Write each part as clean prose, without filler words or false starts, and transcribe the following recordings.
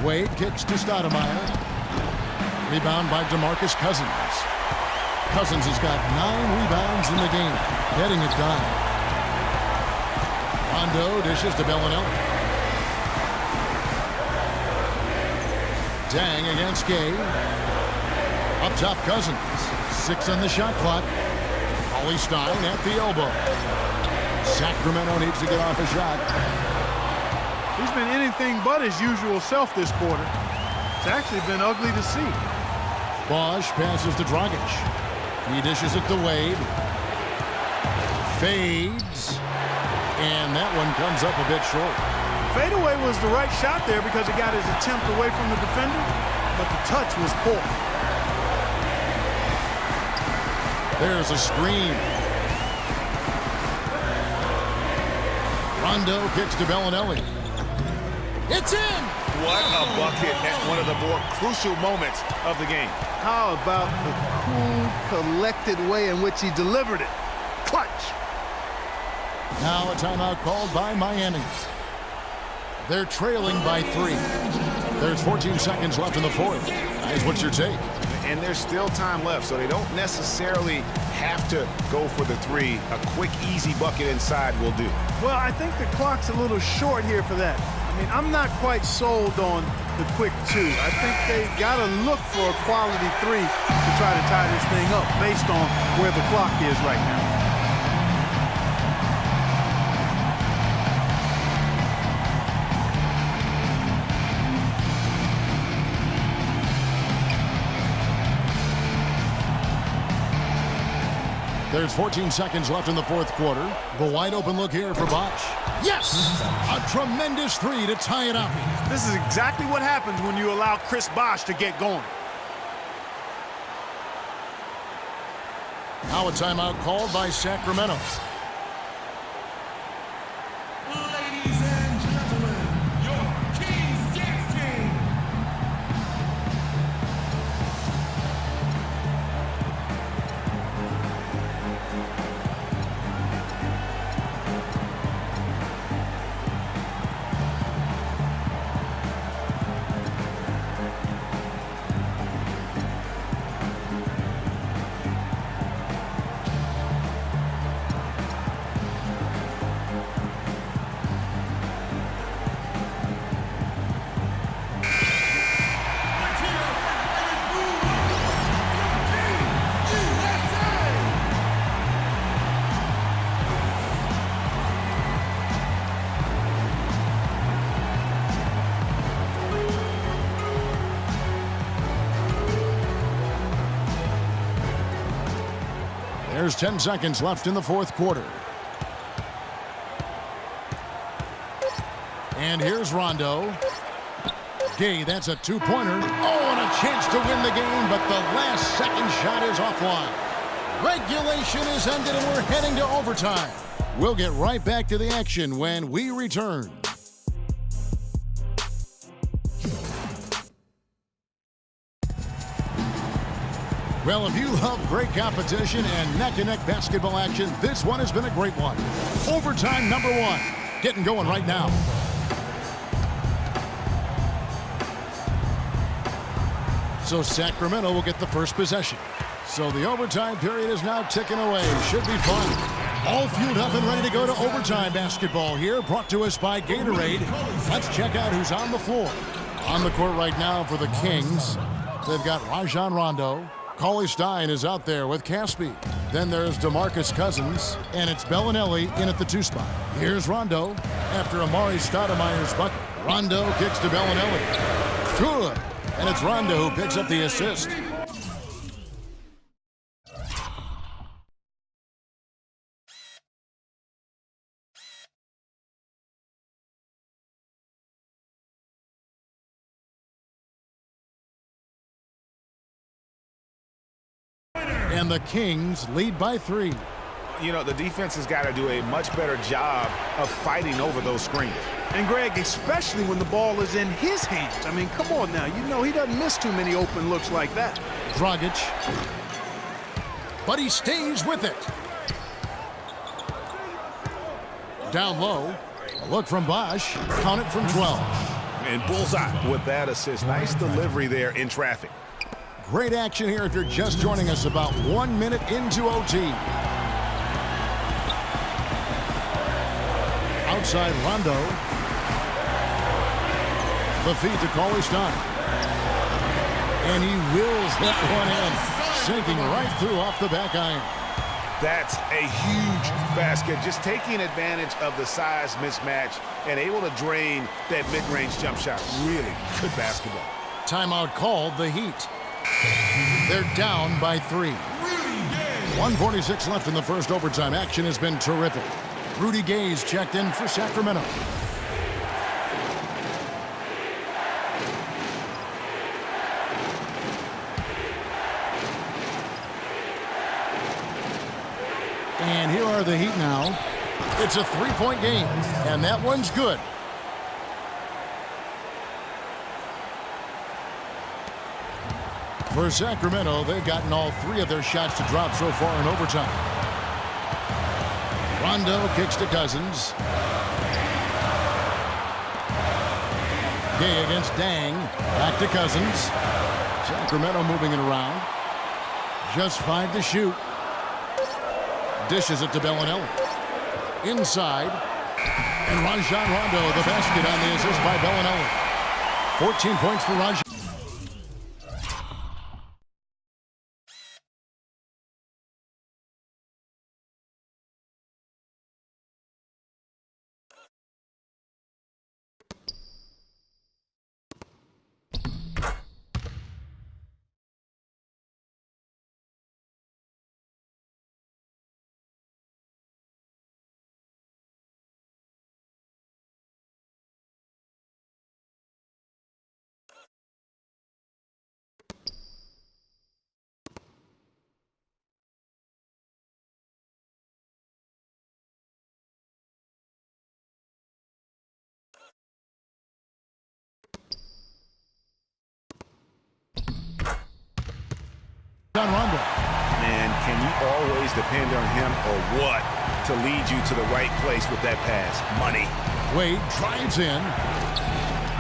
Wade kicks to Stoudemire. Rebound by DeMarcus Cousins. Cousins has got 9 rebounds in the game, getting it done. Rondo dishes to Bellinelli. Dang against Gay. Up top, Cousins. 6 on the shot clock. Stein at the elbow. Sacramento needs to get off a shot. He's been anything but his usual self this quarter. It's actually been ugly to see. Bosch passes to Dragic. He dishes it to Wade. Fades. And that one comes up a bit short. Fadeaway was the right shot there because it got his attempt away from the defender, but the touch was poor. There's a screen. Rondo kicks to Bellinelli. It's in! What a bucket at one of the more crucial moments of the game. How about the cool, collected way in which he delivered it? Clutch! Now a timeout called by Miami. They're trailing by 3. There's 14 seconds left in the fourth. Guys, what's your take? And there's still time left, so they don't necessarily have to go for the 3. A quick, easy bucket inside will do. Well, I think the clock's a little short here for that. I mean, I'm not quite sold on the quick 2. I think they've got to look for a quality 3 to try to tie this thing up based on where the clock is right now. There's 14 seconds left in the fourth quarter. The wide open look here for Bosch. Yes! A tremendous 3 to tie it up. This is exactly what happens when you allow Chris Bosch to get going. Now a timeout called by Sacramento. Ladies and gentlemen, your Kings Dance Team. There's 10 seconds left in the fourth quarter. And here's Rondo. Gay, that's a 2-pointer. Oh, and a chance to win the game, but the last second shot is offline. Regulation is ended and we're heading to overtime. We'll get right back to the action when we return. Well, if you love great competition and neck-to-neck basketball action, this one has been a great one. Overtime number 1. Getting going right now. So Sacramento will get the first possession. So the overtime period is now ticking away. Should be fun. All fueled up and ready to go to overtime basketball here, brought to us by Gatorade. Let's check out who's on the floor. On the court right now for the Kings, they've got Rajon Rondo. Stein is out there with Caspi. Then there's DeMarcus Cousins, and it's Bellinelli in at the 2 spot. Here's Rondo after Amari Stoudemire's bucket. Rondo kicks to Bellinelli. Good. And it's Rondo who picks up the assist. And the Kings lead by 3. You know, the defense has got to do a much better job of fighting over those screens. And Greg, especially when the ball is in his hands. I mean, come on now. You know he doesn't miss too many open looks like that. Dragic. But he stays with it. Down low. A look from Bosch. Count it from 12. And bullseye with that assist. Nice delivery there in traffic. Great action here if you're just joining us, about 1 minute into OT. Outside Rondo. The feed to Cauley-Stein. And he wills that one in, sinking right through off the back iron. That's a huge basket. Just taking advantage of the size mismatch and able to drain that mid-range jump shot. Really good basketball. Timeout called, the Heat. They're down by 3. 1:46 left in the first overtime. Action has been terrific. Rudy Gay's checked in for Sacramento. And here are the Heat now. It's a three-point game, and that one's good. For Sacramento, they've gotten all 3 of their shots to drop so far in overtime. Rondo kicks to Cousins. Gay against Dang. Back to Cousins. Sacramento moving it around. Just 5 to shoot. Dishes it to Bellinelli. Inside. And Rajon Rondo, the basket on the assist by Bellinelli. 14 points for Rajon. Rondo. Man, can you always depend on him or what to lead you to the right place with that pass? Money. Wade drives in.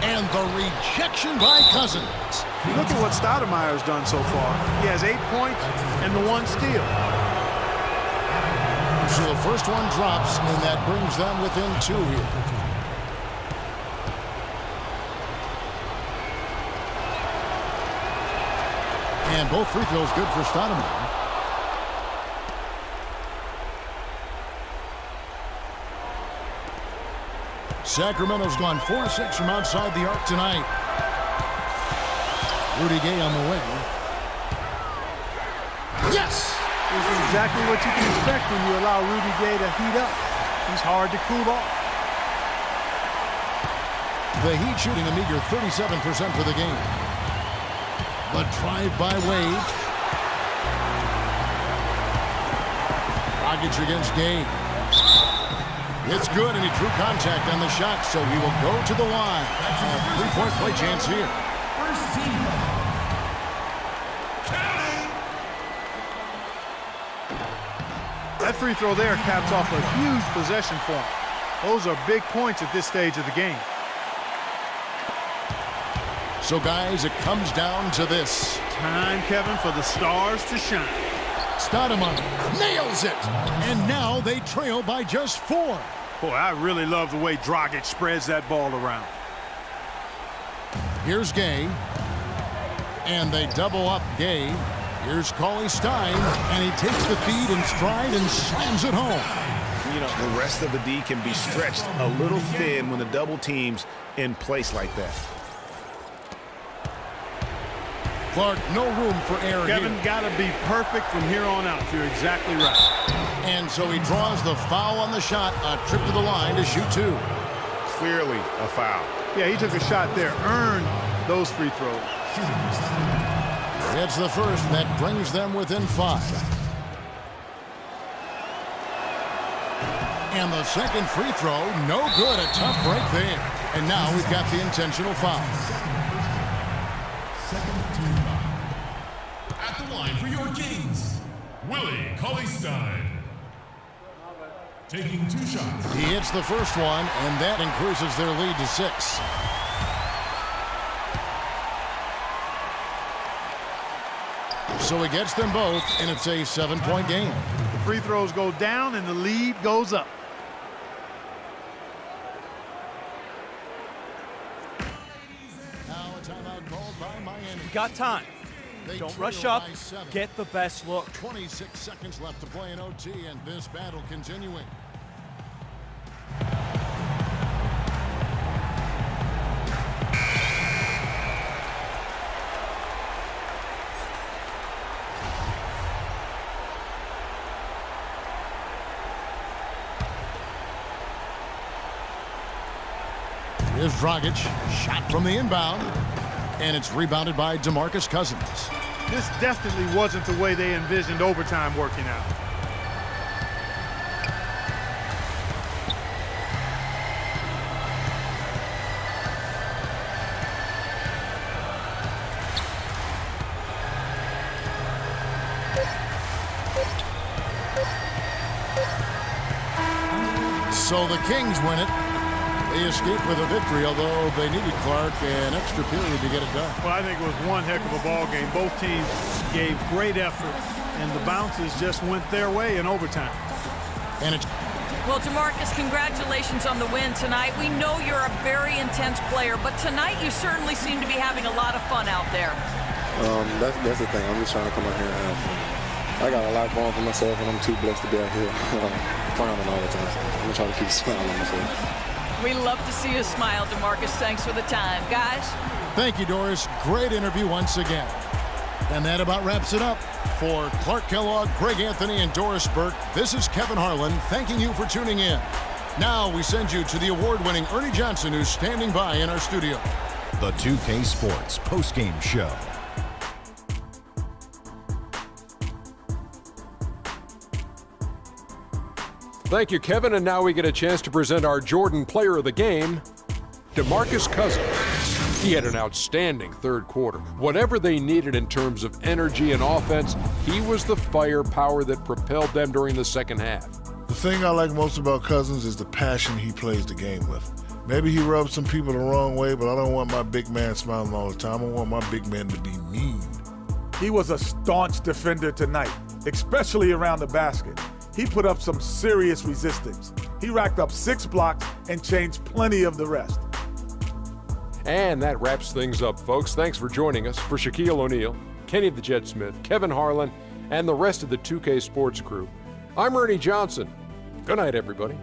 And the rejection by Cousins. Look at what Stoudemire's done so far. He has 8 points and the 1 steal. So the first one drops, and that brings them within 2 here. And both free throws good for Stoudemire. Sacramento's gone 4-6 from outside the arc tonight. Rudy Gay on the wing. Yes! This is exactly what you can expect when you allow Rudy Gay to heat up. He's hard to cool off. The Heat shooting a meager 37% for the game. The drive by Wade. Dragic against Gay. It's good, and he drew contact on the shot, so he will go to the line. A three-point play chance here. First team. That free throw there caps off a huge possession for him. Those are big points at this stage of the game. So, guys, it comes down to this. Time, Kevin, for the stars to shine. Stoudemire nails it, and now they trail by just 4. Boy, I really love the way Dragic spreads that ball around. Here's Gay, and they double up Gay. Here's Cauley-Stein, and he takes the feed in stride and slams it home. You know, the rest of the D can be stretched a little thin when the double team's in place like that. Clark, no room for error Kevin, here. got to be perfect from here on out. You're exactly right. And so he draws the foul on the shot, a trip to the line to shoot 2. Clearly a foul. Yeah, he took a shot there, earned those free throws. It's the first that brings them within 5. And the second free throw, no good. A tough break there. And now we've got the intentional foul. Second team foul. At the line for your Kings, Willie Cauley-Stein. Taking 2 shots. He hits the first one, and that increases their lead to 6. So he gets them both, and it's a 7-point game. The free throws go down, and the lead goes up. Now a timeout called by Miami. Got time. They Don't trail rush up. by 7. Get the best look. 26 seconds left to play in OT, and this battle continuing. Here's Dragic, shot from the inbound, and it's rebounded by DeMarcus Cousins. This definitely wasn't the way they envisioned overtime working out. So the Kings win it. They escape with a victory, although they needed Clark an extra period to get it done. Well, I think it was one heck of a ball game. Both teams gave great effort, and the bounces just went their way in overtime. And it's Well, DeMarcus, congratulations on the win tonight. We know you're a very intense player, but tonight you certainly seem to be having a lot of fun out there. That's the thing. I'm just trying to come out here and have fun. I got a lot going for myself, and I'm too blessed to be out here frowning all the time. So I'm going to try to keep smiling on my face. We love to see you smile, DeMarcus. Thanks for the time. Guys? Thank you, Doris. Great interview once again. And that about wraps it up. For Clark Kellogg, Greg Anthony, and Doris Burke, this is Kevin Harlan thanking you for tuning in. Now we send you to the award-winning Ernie Johnson, who's standing by in our studio. The 2K Sports postgame show. Thank you, Kevin. And now we get a chance to present our Jordan Player of the Game, DeMarcus Cousins. He had an outstanding third quarter. Whatever they needed in terms of energy and offense, he was the firepower that propelled them during the second half. The thing I like most about Cousins is the passion he plays the game with. Maybe he rubs some people the wrong way, but I don't want my big man smiling all the time. I want my big man to be mean. He was a staunch defender tonight, especially around the basket. He put up some serious resistance. He racked up 6 blocks and changed plenty of the rest. And that wraps things up, folks. Thanks for joining us. For Shaquille O'Neal, Kenny the Jet Smith, Kevin Harlan, and the rest of the 2K Sports crew, I'm Ernie Johnson. Good night, everybody.